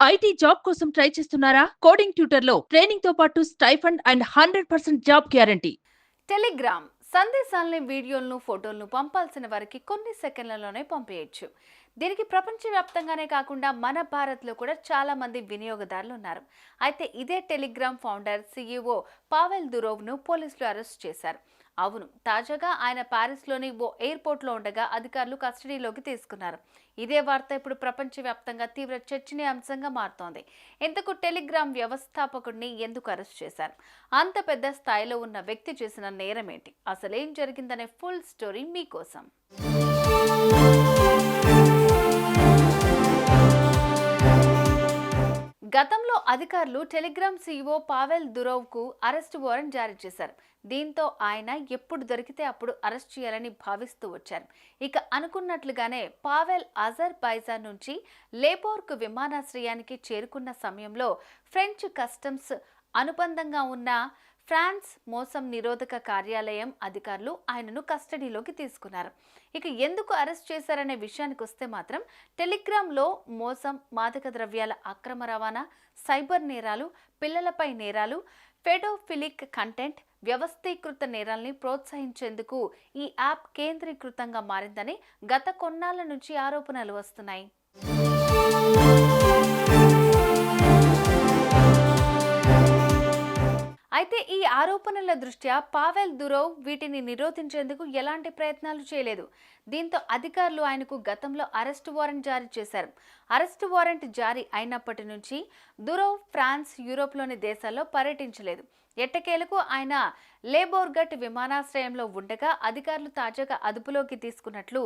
IT job కోసం try చేస్తున్నారా? Coding tutor లో ట్రైనింగ్ తో పాటు stipend and 100% job guarantee. Telegram సందేశాలని, వీడియోలను, ఫోటోలను పంపాల్సిన వారికి కొన్ని సెకండ్లలోనే పంపేయచ్చు. దీనికి ప్రపంచవ్యాప్తంగానే కాకుండా మన భారత్లో కూడా చాలా మంది వినియోగదారులు ఉన్నారు. అయితే ఇదే టెలిగ్రామ్ ఫౌండర్, సీఈఓ పావెల్ దురోవ్ను పోలీసులు అరెస్ట్ చేశారు. అవును, తాజాగా ఆయన ప్యారిస్లోని ఓ ఎయిర్పోర్ట్లో ఉండగా అధికారులు కస్టడీలోకి తీసుకున్నారు. ఇదే వార్త ఇప్పుడు ప్రపంచవ్యాప్తంగా తీవ్ర చర్చనీయాంశంగా మారుతోంది. ఇంతకు టెలిగ్రామ్ వ్యవస్థాపకుడిని ఎందుకు అరెస్ట్ చేశారు? అంత పెద్ద స్థాయిలో ఉన్న వ్యక్తి చేసిన నేరం ఏంటి? అసలేం జరిగిందనే ఫుల్ స్టోరీ మీకోసం. గతంలో అధికారులు టెలిగ్రామ్ సీఈఓ పావెల్ దురోవ్కు అరెస్ట్ వారెంట్ జారీ చేశారు. దీంతో ఆయన ఎప్పుడు దొరికితే అప్పుడు అరెస్ట్ చేయాలని భావిస్తూ వచ్చారు. ఇక అనుకున్నట్లుగానే పావెల్ అజర్బైజాన్ నుంచి లేబోర్గ్ విమానాశ్రయానికి చేరుకున్న సమయంలో ఫ్రెంచ్ కస్టమ్స్ అనుబంధంగా ఉన్న ఫ్రాన్స్ మోసం నిరోధక కార్యాలయం అధికారులు ఆయనను కస్టడీలోకి తీసుకున్నారు. ఇక ఎందుకు అరెస్ట్ చేశారనే విషయానికి వస్తే మాత్రం టెలిగ్రామ్లో మోసం, మాదక ద్రవ్యాల అక్రమ రవాణా, సైబర్ నేరాలు, పిల్లలపై నేరాలు, పెడోఫిలిక్ కంటెంట్, వ్యవస్థీకృత నేరాల్ని ప్రోత్సహించేందుకు ఈ యాప్ కేంద్రీకృతంగా మారిందని గత కొన్నాళ్ల నుంచి ఆరోపణలు వస్తున్నాయి. అయితే ఈ ఆరోపణల దృష్ట్యా పావెల్ దురోవ్ వీటిని నిరోధించేందుకు ఎలాంటి ప్రయత్నాలు చేయలేదు. దీంతో అధికారులు ఆయనకు గతంలో అరెస్ట్ వారెంట్ జారీ చేశారు. అరెస్ట్ వారెంట్ జారీ అయినప్పటి నుంచి దురోవ్ ఫ్రాన్స్, యూరోప్లోని దేశాల్లో పర్యటించలేదు. ఎట్టకేలకు ఆయన లేబోర్గట్ విమానాశ్రయంలో ఉండగా అధికారులు తాజాగా అదుపులోకి తీసుకున్నట్లు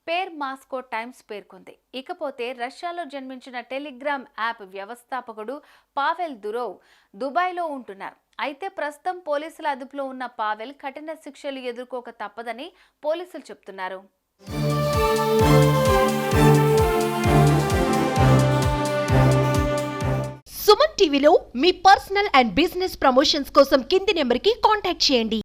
పేర్ మాస్కో టైమ్స్ పేర్కొంది. ఇకపోతే రష్యాలో జన్మించిన టెలిగ్రామ్ యాప్ వ్యవస్థాపకుడు పావెల్ దురోవ్ దుబాయ్లో ఉంటున్నారు. అయితే ప్రస్తుతం పోలీసుల అదుపులో ఉన్న పావెల్ కఠిన శిక్షలు ఎదుర్కోక తప్పదని పోలీసులు చెప్తున్నారు. సుమన్ టీవీలో మీ పర్సనల్ అండ్ బిజినెస్ ప్రమోషన్స్ కోసం కింది నెంబర్కి కాంటాక్ట్ చేయండి.